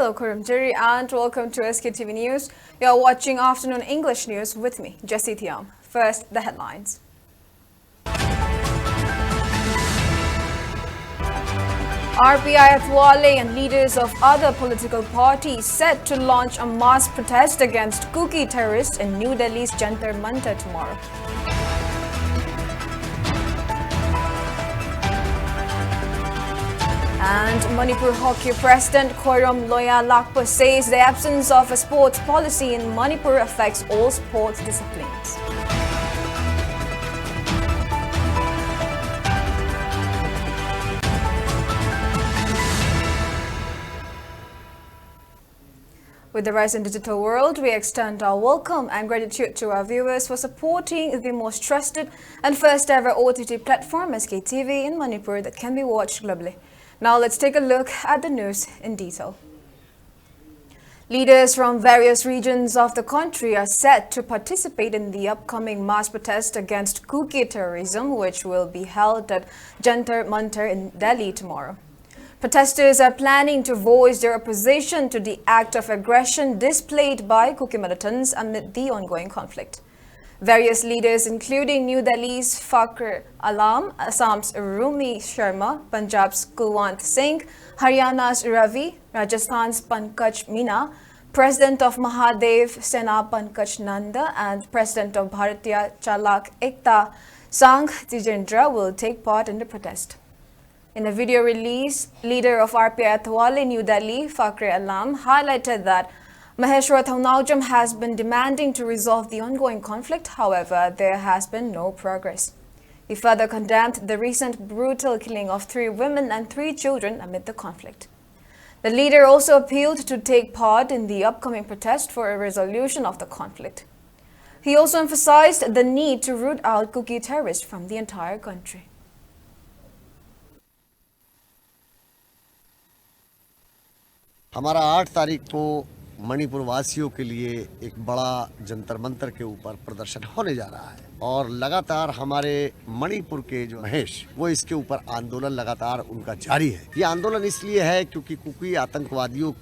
Hello, Kurumjiri, and welcome to Sktv'S News. You are watching Afternoon English News with me, Jessie Thiam. First, the headlines. RPI Athwale and leaders of other political parties set to launch a mass protest against Kuki terrorists in New Delhi's Jantar Mantar tomorrow. And Manipur Hockey President Khoiram Loya-Lakpa says the absence of a sports policy in Manipur affects all sports disciplines. With the rise in digital world, we extend our welcome and gratitude to our viewers for supporting the most trusted and first ever OTT platform, Sktv'S, in Manipur that can be watched globally. Now let's take a look at the news in detail. Leaders from various regions of the country are set to participate in the upcoming mass protest against Kuki terrorism, which will be held at Jantar Mantar in Delhi tomorrow. Protesters are planning to voice their opposition to the act of aggression displayed by Kuki militants amid the ongoing conflict. Various leaders, including New Delhi's Fakhr Alam, Assam's Rumi Sharma, Punjab's Kulwant Singh, Haryana's Ravi, Rajasthan's Pankaj Meena, President of Mahadev Sena Pankaj Nanda, and President of Bharatiya Chalak Ekta Sangh Tijendra will take part in the protest. In a video release, leader of RPI Athwale New Delhi, Fakhr Alam, highlighted that Maheshwar Thaunaujam has been demanding to resolve the ongoing conflict. However, there has been no progress. He further condemned the recent brutal killing of 3 women and 3 children amid the conflict. The leader also appealed to take part in the upcoming protest for a resolution of the conflict. He also emphasized the need to root out Kuki terrorists from the entire country. हमारा 8 तारीख को मणिपुर वासियों के लिए एक बड़ा जंतर मंतर के ऊपर प्रदर्शन होने जा रहा है और लगातार हमारे मणिपुर के जो महेश वो इसके ऊपर आंदोलन लगातार उनका जारी है। ये आंदोलन इसलिए है क्योंकि कुकी आतंकवादियों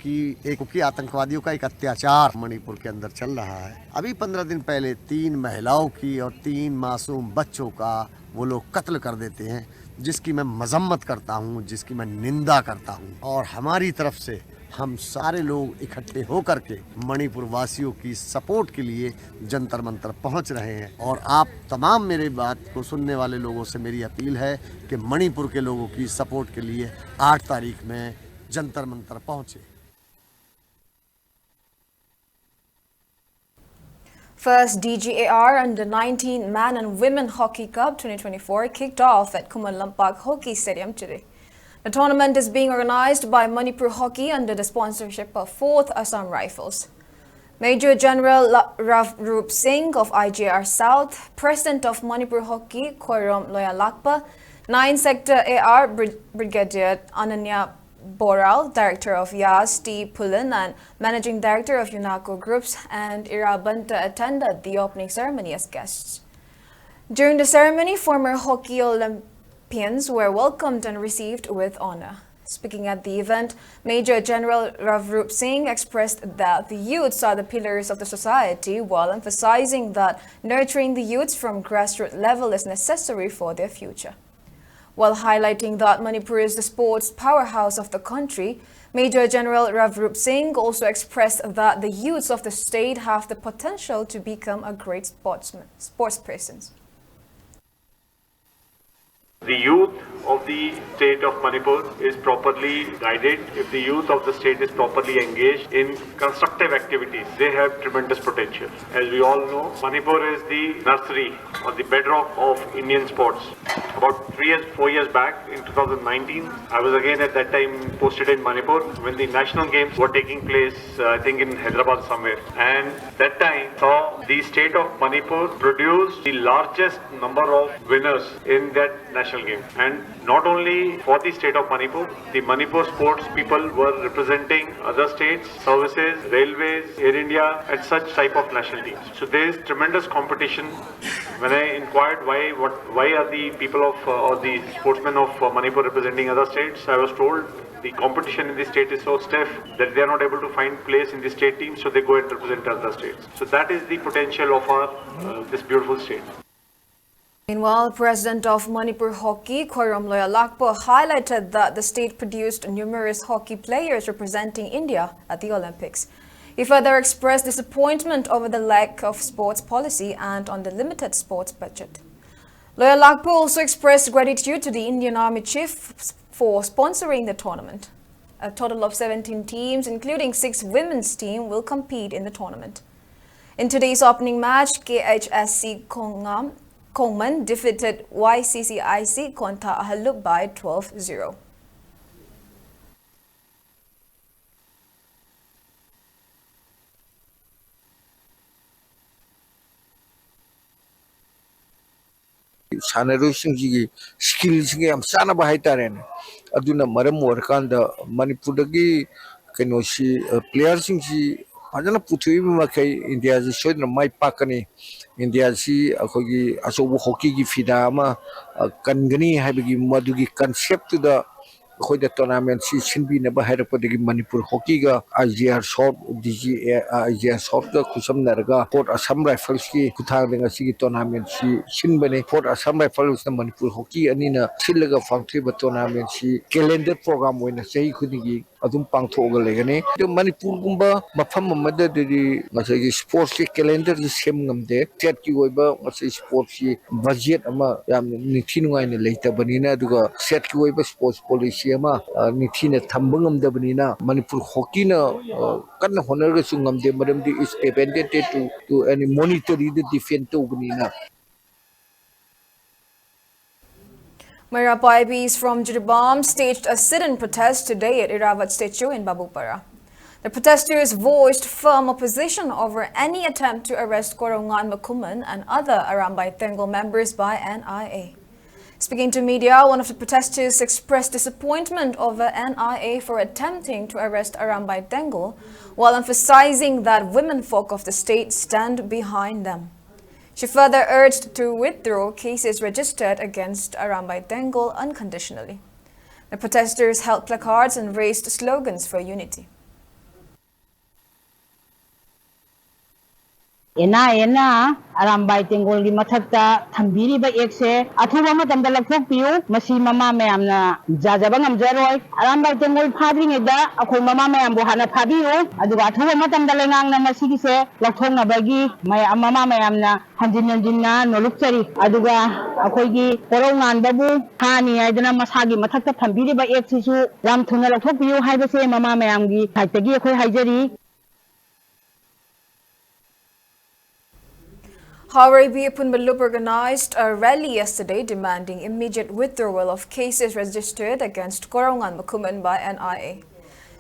का एक अत्याचार मणिपुर के अंदर चल रहा है। अभी 15 दिन पहले 3 महिलाओं की और 3 मासूम बच्चों का वो लोग कत्ल कर देते हैं, जिसकी मैं मजम्मत करता हूँ, जिसकी मैं निंदा करता हूँ। और हमारी तरफ से हम सारे लोग इकट्ठे होकर के मणिपुर वासियों की सपोर्ट के लिए जंतर मंतर पहुंच रहे हैं। और आप तमाम मेरे बात को सुनने वाले लोगों से मेरी अपील है कि मणिपुर के लोगों की सपोर्ट के लिए 8 तारीख में जंतर मंतर पहुंचे। First DGAR Under-19 Man and Women Hockey Cup 2024 kicked off at Kumalampak Hockey Stadium today. The tournament is being organized by Manipur Hockey under the sponsorship of 4th Assam Rifles. Major General Rav Roop Singh of IJR South, President of Manipur Hockey Khoiram Loya-Lakpa, 9 Sector AR Brigadier Ananya Boral, Director of Yas T. Pullen and Managing Director of UNACO Groups, and Ira Banta attended the opening ceremony as guests. During the ceremony, former hockey Olympians were welcomed and received with honor. Speaking at the event, Major General Rav Roop Singh expressed that the youths are the pillars of the society, while emphasizing that nurturing the youths from grassroots level is necessary for their future. While highlighting that Manipur is the sports powerhouse of the country, Major General Rav Roop Singh also expressed that the youths of the state have the potential to become a great sportspersons. The youth of the state of Manipur is properly guided. If the youth of the state is properly engaged in constructive activities, they have tremendous potential. As we all know, Manipur is the nursery or the bedrock of Indian sports. About 4 years back, in 2019, I was again at that time posted in Manipur when the national games were taking place, I think in Hyderabad somewhere. And that time saw the state of Manipur produce the largest number of winners in that national game. And not only for the state of Manipur, the Manipur sports people were representing other states, services, railways, Air India, and such type of national teams. So there is tremendous competition. When I inquired why are the people of or the sportsmen of Manipur representing other states, I was told the competition in the state is so stiff that they are not able to find place in the state team, so they go and represent other states. So that is the potential of our this beautiful state. Meanwhile, President of Manipur Hockey, Khorram Loyalakpo, highlighted that the state produced numerous hockey players representing India at the Olympics. He further expressed disappointment over the lack of sports policy and on the limited sports budget. Loyalakpo also expressed gratitude to the Indian Army Chief for sponsoring the tournament. A total of 17 teams, including 6 women's teams, will compete in the tournament. In today's opening match, KHSC Kongman defeated YCCIC Konta Ahaluk by 12-0. 사내로싱기 스킬싱이 ям 싸나바 하이타레네 아두나 마람 워칸다 마니푸르기 그노시 플레이어싱시 하자나 부투이마 케 인디아지 쇼드나 마이 파카니 인디아시 아코기 아소부 호키기 피다마 간그니 하비기 마두기 컨셉트다 Khoida tournament si sinbi na bahara padagi Manipur hockey ga Asia short digi Asia short ga kusam narga Port Assam Rifles ki kuthang lenga si tournament si sinbane Port Assam Rifles na Manipur hockey anina silaga fangthri ba tournament si calendar program oina sei khudigi adum pangthoga legane de Manipur gumba mafam amada de masagi sports ki calendar ji sem ngamde state ki oiba masai sports ki budget ama yam nithi nungai na leita banina duga state ki oiba sports policy ama nithi na thambang ngamdabnina Manipur hockey na kan honor ga sungamde madam is dependent to any monetary the defend to banina. Mayra IBs from Jiribam staged a sit-in protest today at Iravat statue in Babupara. The protesters voiced firm opposition over any attempt to arrest Korongan Makuman and other Arambay Tengol members by NIA. Speaking to media, one of the protesters expressed disappointment over NIA for attempting to arrest Arambay Tengol, while emphasizing that womenfolk of the state stand behind them. She further urged to withdraw cases registered against Arambay Tengol unconditionally. The protesters held placards and raised slogans for unity. Ena Arambay Tengol gi mathakta thambiri ba ekse athuba matamda lakhok piu masi mama mayamna jajaba ngamjaroi Arambay Tengol phadring eda akhoi mama mayam bo hana phabiu aduga athuba matamda lengang na masi gi se lakhong na bagi mama mayamna hanjinna nolukchari aduga akhoi gi korongan babu hani aidana masagi mathakta thambiri ba ekse su ram thuna lakhok piu haiba se mama mayam gi thaitagi akhoi haijari. Hawaii Punbalup organized a rally yesterday demanding immediate withdrawal of cases registered against Korongan Makuman by NIA.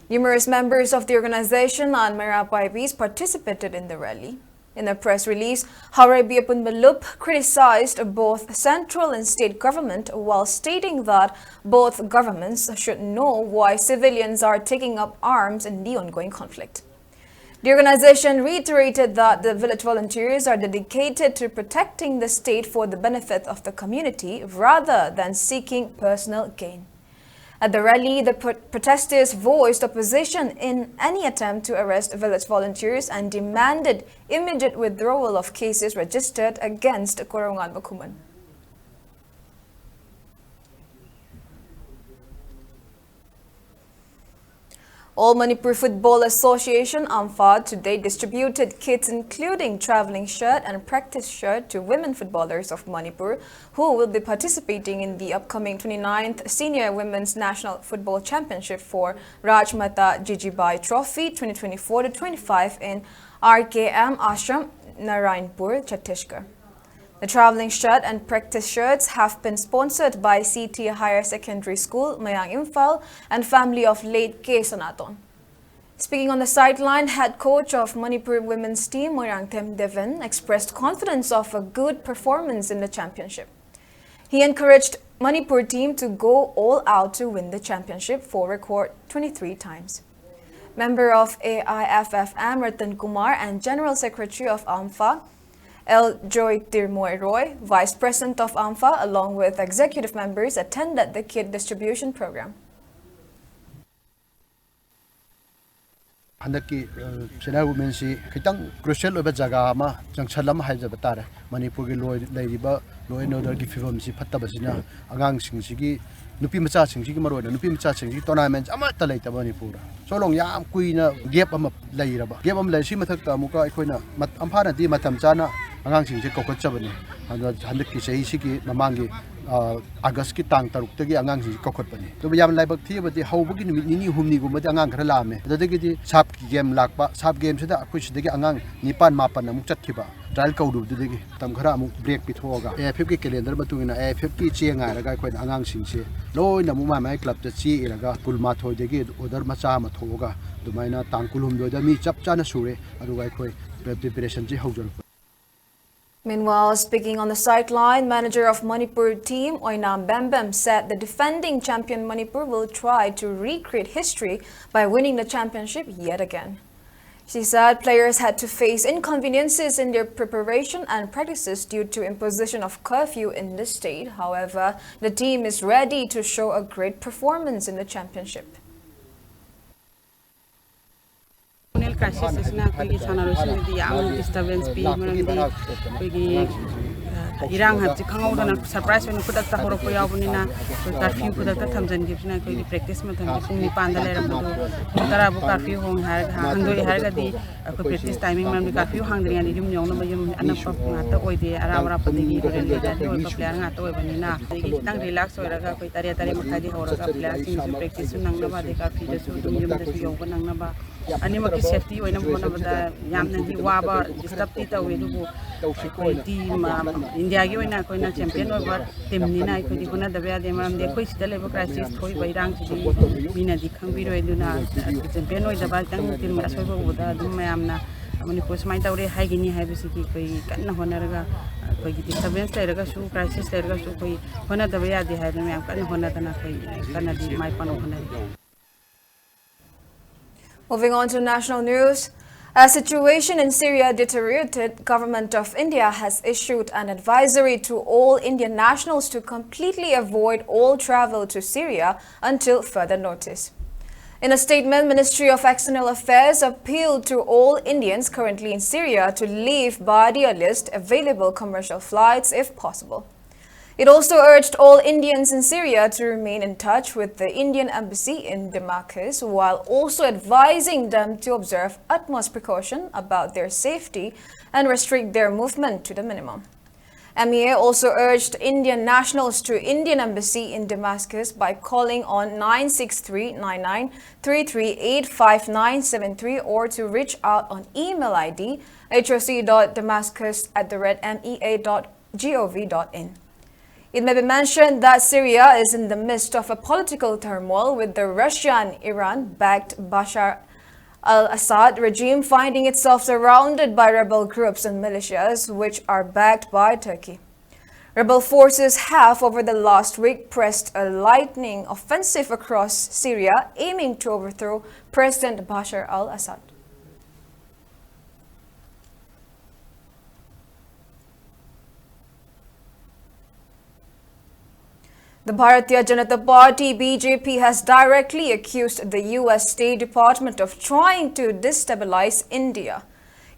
Numerous members of the organization and Mayra IBs participated in the rally. In a press release, Hawaii Punbalup criticized both central and state government while stating that both governments should know why civilians are taking up arms in the ongoing conflict. The organization reiterated that the village volunteers are dedicated to protecting the state for the benefit of the community rather than seeking personal gain. At the rally, the protesters voiced opposition in any attempt to arrest village volunteers and demanded immediate withdrawal of cases registered against Korongan Makuman. All Manipur Football Association Imphal today distributed kits including traveling shirt and practice shirt to women footballers of Manipur who will be participating in the upcoming 29th Senior Women's National Football Championship for Rajmata Jijibai Trophy 2024-25 in RKM Ashram, Narayanpur, Chhattisgarh. The traveling shirt and practice shirts have been sponsored by CT Higher Secondary School, Mayang Imphal, and family of late K. Sanaton. Speaking on the sideline, head coach of Manipur women's team, Moirang Tem Devin, expressed confidence of a good performance in the championship. He encouraged Manipur team to go all out to win the championship for record 23 times. Member of AIFFM Ratan Kumar and General Secretary of Imphal, L. Joy Tirmoy Roy, Vice President of Imphal, along with executive members, attended the kit distribution program. हंदकी senior women सी खितंग crucial ओबे जगह मा junction हाइजब तारे मणिपुर की लो and order की फिवम सी फत्तबसिना आगांग सिंगसिगी नुपी मचा सिंगसिगी मरोना नुपी मचा सिंगसिगी टूर्नामेंट अमता लेता मणिपुर सोलोंग याम कुइना गेप अम लेरबा गेप अम लेसी मथकता अमुका अखोइना अम्फाना दी मतम चाना आगांग सिंगसे कोखचबनी हंदकी सही सिगी ममांगी अगस्त की तांग तरुक आगांग कौखटपनी तो याम लाइबक थीबदी हौबगी नुमित निनी हुमनीगुमदि आगांग खरा लामे अदुदगिदि साप की गेम लाकपा साप गेम सिदा अखुइसिदगी आगांग निपान मापन अमुक चटखिबा ट्रायल कौरुबदुदगी तम खरा अमुक ब्रेक पिथोगा एएफएफ की कैलेंडर मतुगिना एएफएफ की चेंगारगा अखोइन आगांग सिंगसे लोइना मुमा माय क्लब च चेइरगा कुलमाथोइदगी ऑर्डर मचा मथोगा दुमाइना तांग कुलहुमदोदा मी चप चाना सुरे अदुगा अखोइ प्रिपरेशन जी हौजर. Meanwhile, speaking on the sideline, manager of Manipur team Oinam Bembem said the defending champion Manipur will try to recreate history by winning the championship yet again. She said players had to face inconveniences in their preparation and practices due to imposition of curfew in the state. However, the team is ready to show a great performance in the championship. Crisis na koi sanaroshin di am disturbance pi manam di koi irang hat khangau na surprise when kudak ta horo ko yawni na curfew kudak ta thamjan gi na koi practice ma tham pung ni pan da leram do tara bu curfew hong har hangdoi har ga di ko practice timing man curfew hang dri ani yum nyong na yum anap pa ta oi de ara pa di gi re da do ko player nga to bani na gi tang relax ho raga koi tare tare ma di ho raga player sing su practice nang na ba de curfew da su dum yum da su yong nang na ba ani ma ki safety oi na mo na ba da yam na di wa ba disturb ti ta oi du koi team India gi oina koina champion over team ni na ko di kuna da ba de maram de koi sidale ba crisis thoi bai rang chi mina di khang bi roi du na champion oi da ba tang team asoi ba da dum mayam na Manipur smai taure hai gi ni hai bi si ki koi kan na honar ga koi gi disturbance le ga su crisis le ga su koi hona da ba ya di hai na mayam kan hona da na koi kan di mai pan hona. Moving on to national news. As situation in Syria deteriorated, Government of India has issued an advisory to all Indian nationals to completely avoid all travel to Syria until further notice. In a statement, Ministry of External Affairs appealed to all Indians currently in Syria to leave by the earliest available commercial flights if possible. It also urged all Indians in Syria to remain in touch with the Indian embassy in Damascus, while also advising them to observe utmost precaution about their safety and restrict their movement to the minimum. MEA also urged Indian nationals to Indian embassy in Damascus by calling on 963-99-338-5973 or to reach out on email ID hoc.damascus@mea.gov.in. It may be mentioned that Syria is in the midst of a political turmoil, with the Russian Iran-backed Bashar al-Assad regime finding itself surrounded by rebel groups and militias which are backed by Turkey. Rebel forces have over the last week pressed a lightning offensive across Syria, aiming to overthrow President Bashar al-Assad. The Bharatiya Janata Party (BJP) has directly accused the US State Department of trying to destabilize India.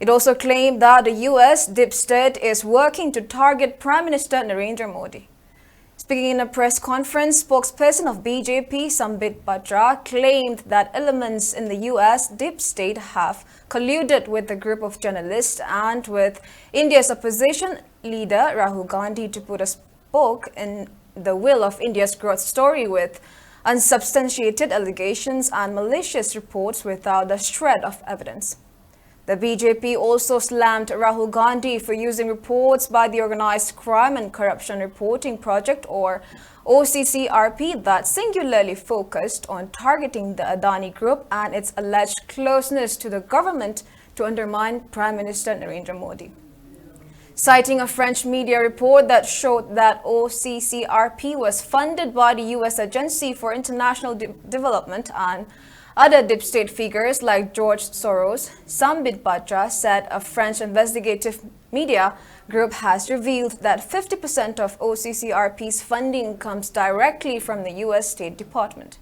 It also claimed that the US deep state is working to target Prime Minister Narendra Modi. Speaking in a press conference, spokesperson of BJP Sambit Patra claimed that elements in the US deep state have colluded with a group of journalists and with India's opposition leader Rahul Gandhi to put a spoke in the wheel of India's growth story with unsubstantiated allegations and malicious reports without a shred of evidence. The BJP also slammed Rahul Gandhi for using reports by the Organized Crime and Corruption Reporting Project, or OCCRP, that singularly focused on targeting the Adani Group and its alleged closeness to the government to undermine Prime Minister Narendra Modi. Citing a French media report that showed that OCCRP was funded by the US Agency for International Development and other deep state figures like George Soros, Sambit Patra said a French investigative media group has revealed that 50% of OCCRP's funding comes directly from the US State Department.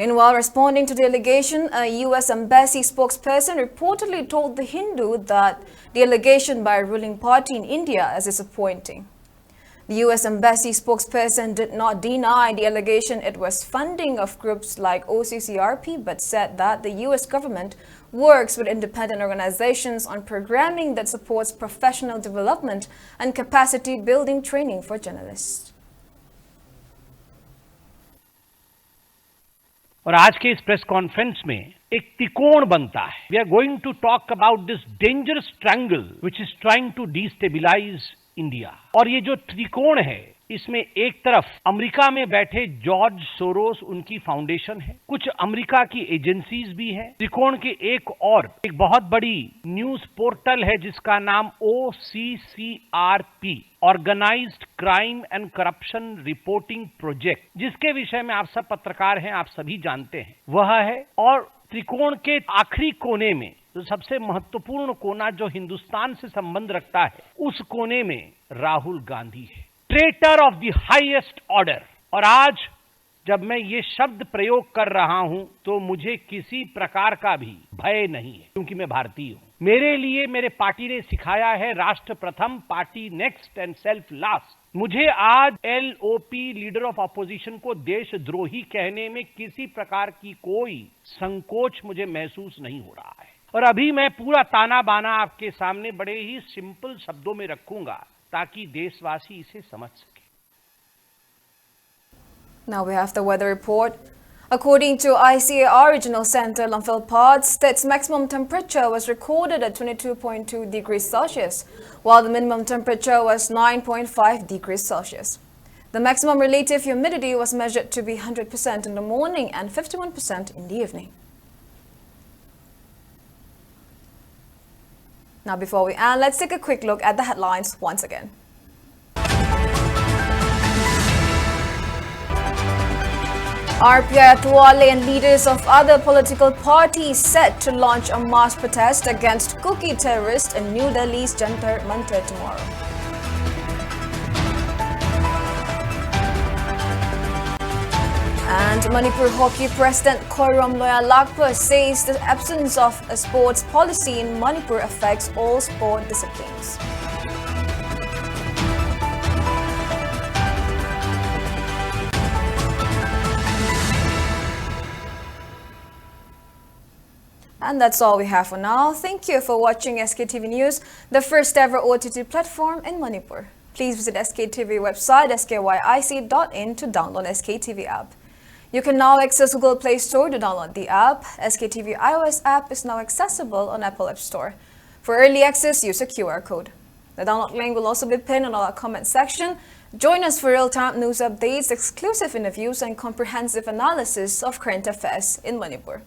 Meanwhile, responding to the allegation, a U.S. Embassy spokesperson reportedly told The Hindu that the allegation by a ruling party in India is disappointing. The U.S. Embassy spokesperson did not deny the allegation it was funding of groups like OCCRP, but said that the U.S. government works with independent organizations on programming that supports professional development and capacity building training for journalists. और आज के इस press conference में एक त्रिकोण बनता है. We are going to talk about this dangerous triangle which is trying to destabilize India. और ये जो त्रिकोण है, इसमें एक तरफ अमेरिका में बैठे जॉर्ज सोरोस उनकी फाउंडेशन है, कुछ अमेरिका की एजेंसीज भी है. त्रिकोण के एक बहुत बड़ी न्यूज पोर्टल है जिसका नाम OCCRP, organized crime and corruption reporting project, जिसके विषय में आप सब पत्रकार हैं, आप सभी जानते हैं, वह है. और त्रिकोण के आखिरी कोने में जो सबसे महत्वपूर्ण कोना जो हिंदुस्तान से संबंध रखता है, उस कोने में राहुल गांधी है, traitor of the highest order. और आज जब मैं ये शब्द प्रयोग कर रहा हूं तो मुझे किसी प्रकार का भी भय नहीं है, क्योंकि मैं भारतीय हूं. मेरे लिए मेरे पार्टी ने सिखाया है राष्ट्र प्रथम, party next and self last. मुझे आज LOP लीडर ऑफ अपोजिशन को देशद्रोही कहने में किसी प्रकार की कोई संकोच मुझे महसूस नहीं हो रहा है. और अभी मैं पूरा ताना बाना आपके सामने बड़े ही सिंपल शब्दों में रखूंगा ताकि देशवासी इसे समझ सके. Now we have the weather report. According to ICAR Regional Center Imphal, state's maximum temperature was recorded at 22.2 degrees Celsius, while the minimum temperature was 9.5 degrees Celsius. The maximum relative humidity was measured to be 100% in the morning and 51% in the evening. Now before we end, let's take a quick look at the headlines once again. RPI Atwale and leaders of other political parties set to launch a mass protest against Kuki terrorists in New Delhi's Jantar Mantar tomorrow. And Manipur Hockey President Koiram Loyalakpa says the absence of a sports policy in Manipur affects all sport disciplines. And that's all we have for now. Thank you for watching SKTV News, the first ever OTT platform in Manipur. Please visit SKTV website skyic.in to download SKTV app. You can now access Google Play Store to download the app. SKTV iOS app is now accessible on Apple App Store. For early access, use a QR code. The download link will also be pinned on our comment section. Join us for real-time news updates, exclusive interviews, and comprehensive analysis of current affairs in Manipur.